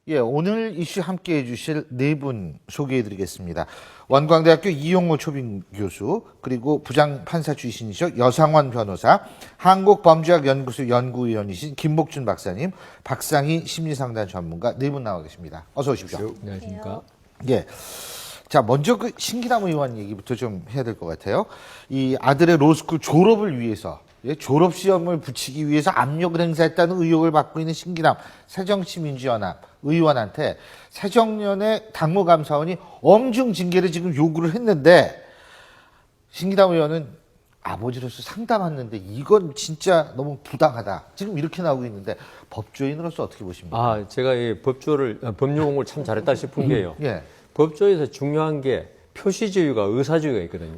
예, 오늘 이슈 함께 해주실 네 분 소개해드리겠습니다. 원광대학교 이용호 초빙 교수, 그리고 부장판사 출신이셔 여상원 변호사, 한국범죄학연구소 연구위원이신 김복준 박사님, 박상희 심리상담 전문가 네 분 나와 계십니다. 어서 오십시오. 안녕하십니까. 예. 자, 먼저 그 신기남 의원 얘기부터 좀 해야 될 것 같아요. 이 아들의 로스쿨 졸업을 위해서 졸업 시험을 붙이기 위해서 압력을 행사했다는 의혹을 받고 있는 신기남 새정치민주연합 의원한테 새정연의 당무감사원이 엄중 징계를 지금 요구를 했는데, 신기남 의원은 아버지로서 상담했는데 이건 진짜 너무 부당하다, 지금 이렇게 나오고 있는데 법조인으로서 어떻게 보십니까? 아, 제가 이 법률공부를 참 잘했다 싶은 게요. 예. 법조에서 중요한 게 표시주의가 의사주의가 있거든요.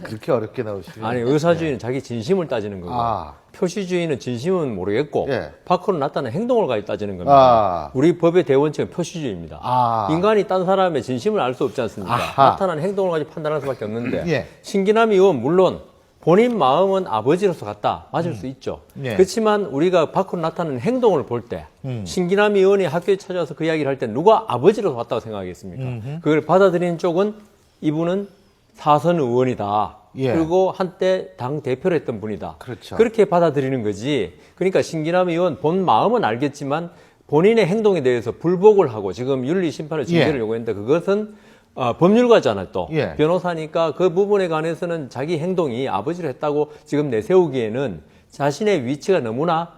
그렇게 어렵게 나오시면. 아니, 의사주의는 자기 진심을 따지는 거고, 아. 표시주의는 진심은 모르겠고, 예. 밖으로 나타나는 행동을 가지고 따지는 겁니다. 아. 우리 법의 대원칙은 표시주의입니다. 아. 인간이 딴 사람의 진심을 알 수 없지 않습니까? 아하. 나타나는 행동을 가지고 판단할 수밖에 없는데, 예. 신기남 의원 물론 본인 마음은 아버지로서 같다, 맞을 수 있죠. 예. 그렇지만 우리가 밖으로 나타나는 행동을 볼 때, 신기남 의원이 학교에 찾아와서 그 이야기를 할 때 누가 아버지로서 같다고 생각하겠습니까? 그걸 받아들이는 쪽은 이분은 사선 의원이다. 예. 그리고 한때 당 대표를 했던 분이다. 그렇죠. 그렇게 받아들이는 거지. 그러니까 신기남 의원 본 마음은 알겠지만 본인의 행동에 대해서 불복을 하고 지금 윤리심판을 징계를 예. 요구했는데, 그것은 법률가잖아요, 또. 예. 변호사니까 그 부분에 관해서는 자기 행동이 아버지로 했다고 지금 내세우기에는 자신의 위치가 너무나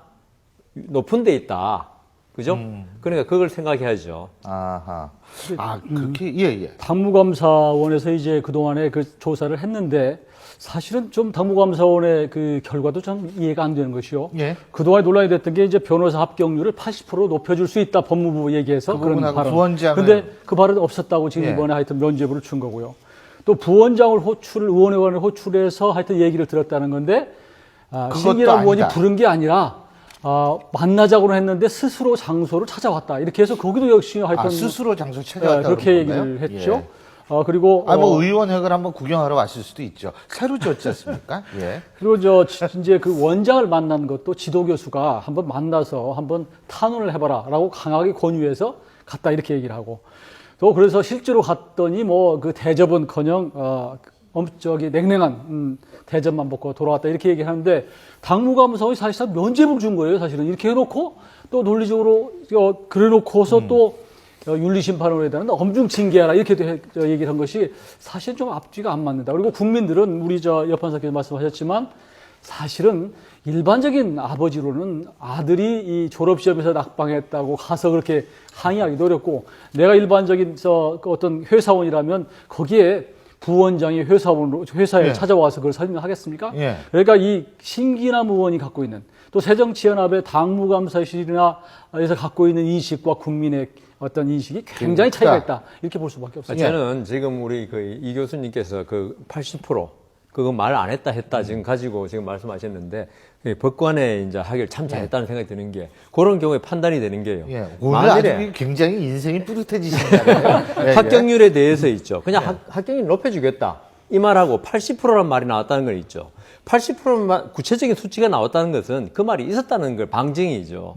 높은 데 있다. 그죠? 그러니까 그걸 생각해야죠. 아하. 아, 그렇게, 예, 예. 당무감사원에서 이제 그동안에 그 조사를 했는데, 사실은 좀 당무감사원의 그 결과도 좀 이해가 안 되는 것이요. 예. 그동안 논란이 됐던 게 이제 변호사 합격률을 80% 높여줄 수 있다, 법무부 얘기해서 그 그런 부분하고 발언. 부원장은- 근데 그 발언이 없었다고 지금 예. 이번에 하여튼 면죄부를 준 거고요. 또 부원장을 의원회관을 호출해서 하여튼 얘기를 들었다는 건데, 그것도 신기남 의원이 아니다. 부른 게 아니라, 만나자고는 했는데 스스로 장소를 찾아왔다. 이렇게 해서 거기도 역시 하여튼 스스로 장소 찾아왔다고 그렇게 그런 얘기를 건가요? 했죠. 예. 그리고 뭐 의원회관 한번 구경하러 왔을 수도 있죠. 새로 지었지 않습니까? 예. 그리고 이제 그 원장을 만난 것도 지도 교수가 한번 만나서 한번 탄원을 해봐라라고 강하게 권유해서 갔다, 이렇게 얘기를 하고, 또 그래서 실제로 갔더니 뭐 그 대접은커녕 엄격히 냉랭한 대접만 받고 돌아왔다, 이렇게 얘기를 하는데, 당무감사원이 사실상 면죄부를 준 거예요. 사실은 이렇게 해놓고 또 논리적으로 그래놓고서 또 윤리심판으로 해야 되는 엄중 징계하라, 이렇게 얘기를 한 것이 사실 좀 앞뒤가 안 맞는다. 그리고 국민들은 우리 여판사께서 말씀하셨지만, 사실은 일반적인 아버지로는 아들이 이 졸업시험에서 낙방했다고 가서 그렇게 항의하기도 어렵고, 내가 일반적인 그 어떤 회사원이라면 거기에 부원장이 회사에 예. 찾아와서 그걸 설명하겠습니까? 예. 그러니까 이 신기남 의원이 갖고 있는, 또 새정치연합의 당무감사실이나에서 갖고 있는 인식과 국민의 어떤 인식이 굉장히 차이가 있다, 이렇게 볼 수밖에 없습니다. 저는 지금 우리 이 교수님께서 그 80% 그거 말 안 했다 했다 지금 가지고 지금 말씀하셨는데, 법관에 이제 하기를 참 잘했다는 생각이 드는 게, 그런 경우에 판단이 되는 게요. 예. 오늘 아주 굉장히 인생이 뿌듯해지신다네요. 예, 합격률에 대해서 있죠. 그냥 합격률 높여주겠다, 이 말하고 80%란 말이 나왔다는 건 있죠. 80%만 구체적인 수치가 나왔다는 것은 그 말이 있었다는 걸 방증이죠.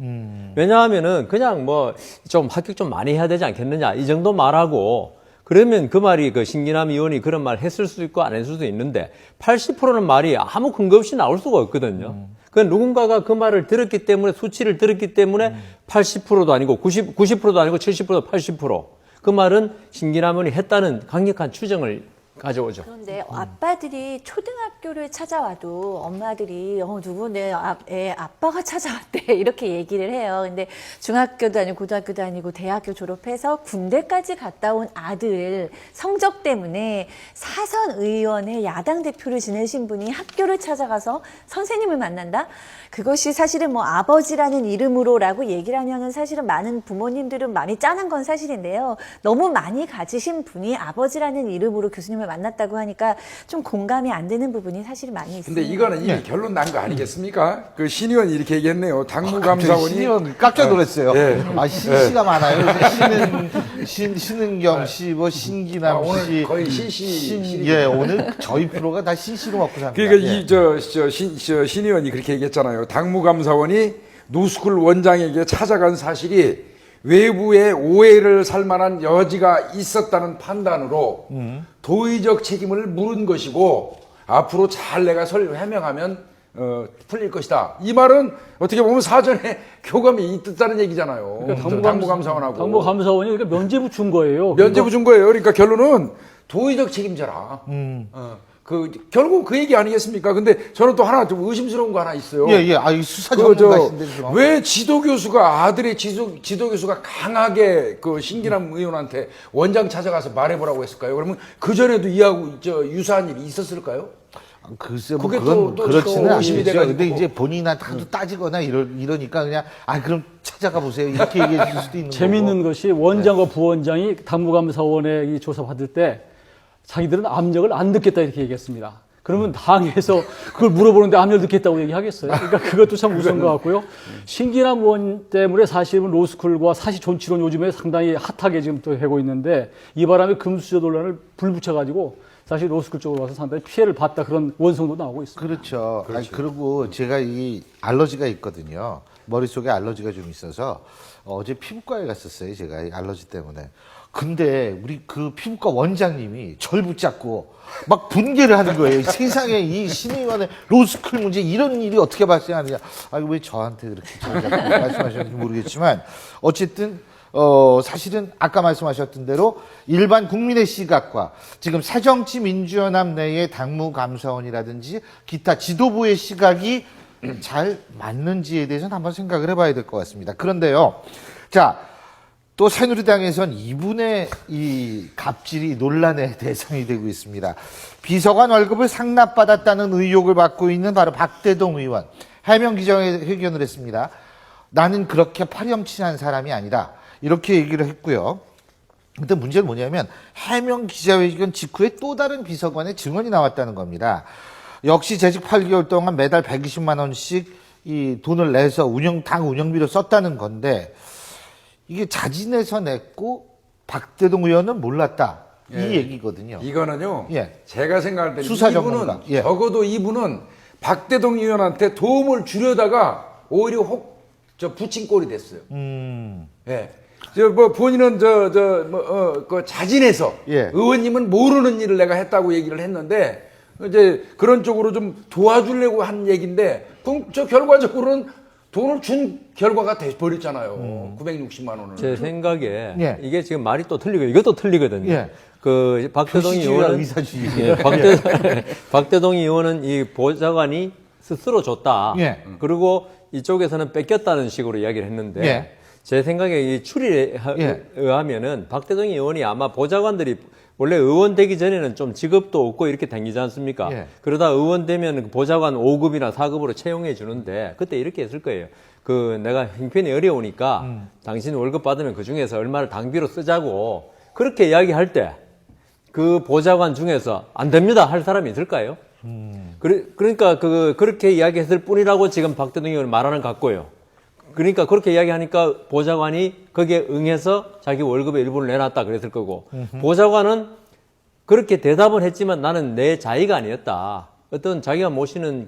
왜냐하면은 그냥 뭐 좀 합격 좀 많이 해야 되지 않겠느냐, 이 정도 말하고, 그러면 그 말이 그 신기남 의원이 그런 말 했을 수도 있고 안 했을 수도 있는데, 80%는 말이 아무 근거 없이 나올 수가 없거든요. 그 누군가가 그 말을 들었기 때문에, 수치를 들었기 때문에 80%도 아니고 90%도 아니고 70%도 80%. 그 말은 신기남 의원이 했다는 강력한 추정을 가져오죠. 그런데 아빠들이 초등학교를 찾아와도 엄마들이 누구 내 애 아빠가 찾아왔대 이렇게 얘기를 해요. 근데 중학교도 아니고 고등학교도 아니고 대학교 졸업해서 군대까지 갔다 온 아들 성적 때문에 사선 의원의 야당 대표를 지내신 분이 학교를 찾아가서 선생님을 만난다? 그것이 사실은 뭐 아버지라는 이름으로라고 얘기를 하면은 사실은 많은 부모님들은 많이 짠한 건 사실인데요. 너무 많이 가지신 분이 아버지라는 이름으로 교수님을 만났다고 하니까 좀 공감이 안 되는 부분이 사실은 많이 있습니다. 근데 이거는 이미 결론 난 거 아니겠습니까? 그 신 의원이 이렇게 얘기했네요. 당무감사원이 신의원 깜짝 놀랐어요. 예. 신씨가 많아요. 신은경 씨, 뭐 신기남 씨, 오늘 거의 신씨. 예, 오늘 저희 프로가 다 신씨로 먹고 삽니다. 그러니까 예. 신 의원이 그렇게 얘기했잖아요. 당무감사원이 노스쿨 원장에게 찾아간 사실이 외부의 오해를 살 만한 여지가 있었다는 판단으로 도의적 책임을 물은 것이고 앞으로 잘 내가 해명하면 풀릴 것이다. 이 말은 어떻게 보면 사전에 교감이 있다는 얘기잖아요. 당무감사원하고. 당무감사원이 그러니까 면죄부 준 거예요. 면죄부 준 거예요. 그러니까 결론은 도의적 책임져라. 결국 그 얘기 아니겠습니까? 근데 저는 또 하나 좀 의심스러운 거 하나 있어요. 예. 아, 이 수사 전문가신데 지금. 왜 지도교수가 아들의 지도교수가 강하게 그 신기남 의원한테 원장 찾아가서 말해보라고 했을까요? 그러면 그 전에도 이하고 유사한 일이 있었을까요? 글쎄, 뭐 그게 그건 또 그렇지는 의심이 않겠죠. 돼가지고. 근데 이제 본인한테 하도 따지거나 이러니까 그냥 그럼 찾아가 보세요 이렇게 얘기해 줄 수도 있는 재밌는 거고. 것이 원장과 부원장이 당무감사원에 이 조사 받을 때 자기들은 압력을 안 듣겠다 이렇게 얘기했습니다. 그러면 당에서 그걸 물어보는데 압력을 듣겠다고 얘기하겠어요. 그러니까 그것도 참 무서운 것 같고요. 신기남 의원 때문에 사실은 로스쿨과 사실 존치론 요즘에 상당히 핫하게 지금 또 되고 있는데 이 바람에 금수저 논란을 불붙여가지고 사실 로스쿨 쪽으로 와서 상당히 피해를 봤다 그런 원성도 나오고 있습니다. 그렇죠. 그리고 제가 이 알러지가 있거든요. 머릿속에 알러지가 좀 있어서 어제 피부과에 갔었어요. 제가 이 알러지 때문에. 근데 우리 그 피부과 원장님이 절 붙잡고 막 분개를 하는 거예요. 세상에 이 신의원의 로스쿨 문제 이런 일이 어떻게 발생하느냐. 왜 저한테 그렇게 말씀하셨는지 모르겠지만 어쨌든 사실은 아까 말씀하셨던 대로 일반 국민의 시각과 지금 새정치민주연합 내의 당무감사원이라든지 기타 지도부의 시각이 잘 맞는지에 대해서는 한번 생각을 해봐야 될 것 같습니다. 그런데요, 자, 또 새누리당에선 이분의 이 갑질이 논란의 대상이 되고 있습니다. 비서관 월급을 상납받았다는 의혹을 받고 있는 바로 박대동 의원. 해명 기자회견을 했습니다. 나는 그렇게 파렴치한 사람이 아니다. 이렇게 얘기를 했고요. 근데 문제는 뭐냐면 해명 기자회견 직후에 또 다른 비서관의 증언이 나왔다는 겁니다. 역시 재직 8개월 동안 매달 120만 원씩 이 돈을 내서 당 운영비로 썼다는 건데 이게 자진해서 냈고 박대동 의원은 몰랐다. 이 얘기거든요. 이거는요. 예. 제가 생각할 때는 수사 이분은 전문가. 예. 적어도 이분은 박대동 의원한테 도움을 주려다가 오히려 붙인 꼴이 됐어요. 예. 본인은 자진해서 예. 의원님은 모르는 일을 내가 했다고 얘기를 했는데 이제 그런 쪽으로 좀 도와주려고 한 얘기인데 결과적으로는 돈을 준 결과가 돼버렸잖아요. 960만 원을. 제 생각에 예. 이게 지금 말이 또 틀리고 이것도 틀리거든요. 예. 그 박대동 불시주의와 의원은 의사주의. 예, 박대동 의원은 이 보좌관이 스스로 줬다. 예. 그리고 이쪽에서는 뺏겼다는 식으로 이야기를 했는데 예. 제 생각에 이 추리에 예. 의하면은 박대동 의원이 아마 보좌관들이 원래 의원 되기 전에는 좀 직업도 없고 이렇게 다니지 않습니까? 예. 그러다 의원 되면 보좌관 5급이나 4급으로 채용해 주는데 그때 이렇게 했을 거예요. 내가 형편이 어려우니까 당신 월급 받으면 그 중에서 얼마를 당비로 쓰자고 그렇게 이야기할 때 그 보좌관 중에서 안 됩니다 할 사람이 있을까요? 그러니까 그렇게 이야기했을 뿐이라고 지금 박대동 의원은 말하는 것 같고요. 그러니까 그렇게 이야기하니까 보좌관이 거기에 응해서 자기 월급의 일부를 내놨다 그랬을 거고 보좌관은 그렇게 대답을 했지만 나는 내 자의가 아니었다. 어떤 자기가 모시는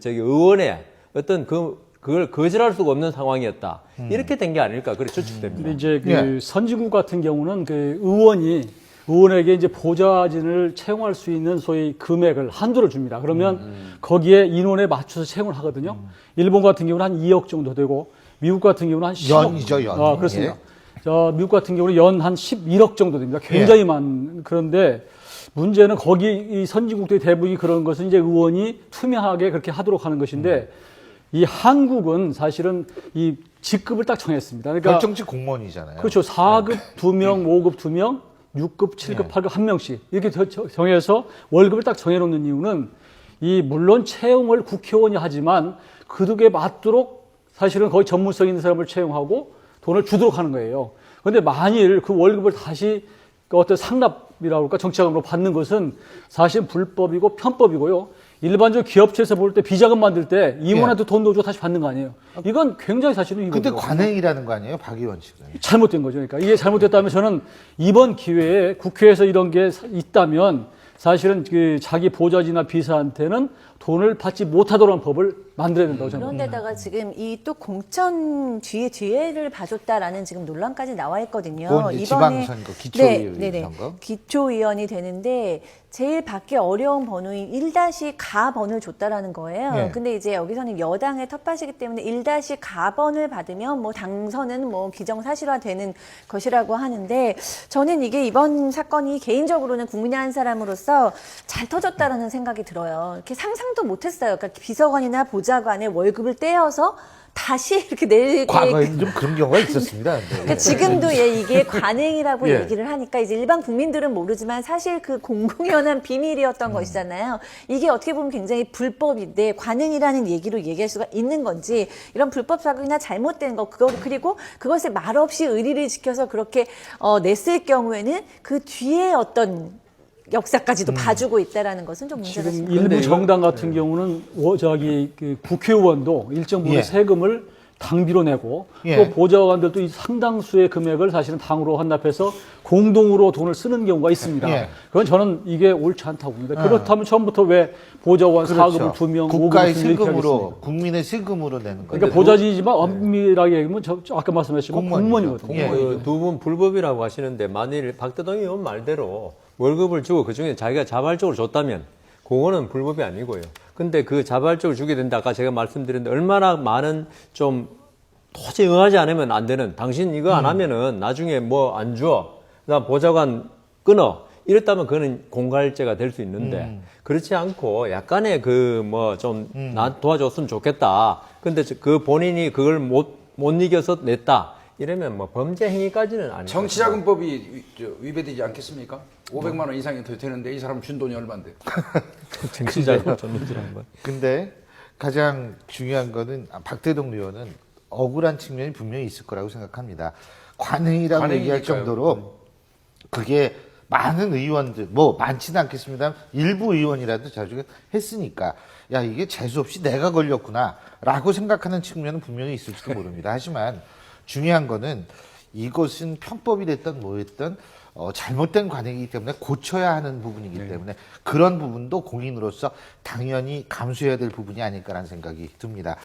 의원의 어떤 그걸 거절할 수가 없는 상황이었다. 이렇게 된 게 아닐까 그렇게 추측됩니다. 근데 이제 예. 선진국 같은 경우는 의원에게 이제 보좌진을 채용할 수 있는 소위 금액을 한도를 줍니다. 그러면 거기에 인원에 맞춰서 채용을 하거든요. 일본 같은 경우는 한 2억 정도 되고 미국 같은 경우는 한 10억. 연이죠, 연. 그렇습니다. 미국 같은 경우는 연 한 11억 정도 됩니다. 굉장히 많은. 그런데 문제는 거기 이 선진국들의 대부분이 그런 것은 이제 의원이 투명하게 그렇게 하도록 하는 것인데 이 한국은 사실은 이 직급을 딱 정했습니다. 그러니까 결정직 공무원이잖아요. 그렇죠. 4급 2명, 5급 2명, 6급, 7급, 8급 1명씩 이렇게 정해서 월급을 딱 정해놓는 이유는 물론 채용을 국회의원이 하지만 그득에 맞도록 사실은 거의 전문성 있는 사람을 채용하고 돈을 주도록 하는 거예요. 그런데 만일 그 월급을 다시 어떤 상납이라고 할까 정치자금으로 받는 것은 사실 불법이고 편법이고요. 일반적으로 기업체에서 볼 때 비자금 만들 때 임원한테 돈 넣어주고 다시 받는 거 아니에요. 이건 굉장히 사실은 근데 이거거든요. 관행이라는 거 아니에요, 박 의원 측은? 잘못된 거죠. 그러니까 이게 잘못됐다면 저는 이번 기회에 국회에서 이런 게 있다면 사실은 자기 보좌진이나 비서한테는 돈을 받지 못하도록 하는 법을 만들어야 된다고 저는 봅니다. 그런데다가 지금 이 또 공천 뒤에를 봐줬다라는 지금 논란까지 나와 있거든요. 그건 이제 지방선거, 기초의원 네네. 선거. 기초의원이 되는데 제일 받기 어려운 번호인 1-가번을 줬다라는 거예요. 네. 근데 이제 여기서는 여당의 텃밭이기 때문에 1-가번을 받으면 뭐 당선은 뭐 기정사실화되는 것이라고 하는데 저는 이게 이번 사건이 개인적으로는 국민의 한 사람으로서 잘 터졌다라는 생각이 들어요. 이렇게 상상도 못했어요. 그러니까 비서관이나 보좌관의 월급을 떼어서 다시 이렇게 내게 과거에는 좀 그런 경우가 있었습니다. 네. 그러니까 지금도 이게 관행이라고 예. 얘기를 하니까 이제 일반 국민들은 모르지만 사실 그 공공연한 비밀이었던 것이잖아요. 이게 어떻게 보면 굉장히 불법인데 관행이라는 얘기로 얘기할 수가 있는 건지 이런 불법 사고나 잘못된 거 그리고 그것을 말없이 의리를 지켜서 그렇게 냈을 경우에는 그 뒤에 어떤 역사까지도 봐주고 있다라는 것은 좀 문제가 지금 있습니다. 일부 정당 같은 경우는 그 국회의원도 일정 부분 예. 세금을 당비로 내고 예. 또 보좌관들도 이 상당수의 금액을 사실은 당으로 환납해서 공동으로 돈을 쓰는 경우가 있습니다. 예. 그건 저는 이게 옳지 않다고 봅니다. 그렇다면 처음부터 왜 보좌관 사금을 2명, 그렇죠. 국가의 5명 이렇게 세금으로, 하겠습니까? 국민의 세금으로 내는 거죠. 그러니까 보좌진이지만 엄밀하게 얘기하면 아까 말씀하셨지만 공무원이죠. 공무원이거든요. 예. 그 두 분 불법이라고 하시는데 만일 박대동 의원 말대로 월급을 주고 그중에 자기가 자발적으로 줬다면 그거는 불법이 아니고요. 근데 그 자발적으로 주게 된다. 아까 제가 말씀드렸는데 얼마나 많은 좀 도저히 응하지 않으면 안 되는 당신 이거 안 하면은 나중에 뭐 안 줘. 그다음 보좌관 끊어. 이랬다면 그거는 공갈죄가 될 수 있는데 그렇지 않고 약간의 그 뭐 좀 나 도와줬으면 좋겠다. 근데 그 본인이 그걸 못 이겨서 냈다. 이러면 뭐 범죄 행위까지는 아니고 정치자금법이 위배되지 않겠습니까? 500만 원 이상이 더 되는데 이 사람 준 돈이 얼마인데? 정치자금 줬는지라는 거. 근데 가장 중요한 거는 박대동 의원은 억울한 측면이 분명히 있을 거라고 생각합니다. 관행이라고 얘기할 관행이니까요. 정도로 그게 많은 의원들, 뭐 많지는 않겠습니다. 일부 의원이라도 자주 했으니까 야 이게 재수없이 내가 걸렸구나 라고 생각하는 측면은 분명히 있을지도 모릅니다. 하지만 중요한 거는 이것은 편법이 됐든 뭐였든 잘못된 관행이기 때문에 고쳐야 하는 부분이기 때문에 그런 부분도 공인으로서 당연히 감수해야 될 부분이 아닐까라는 생각이 듭니다.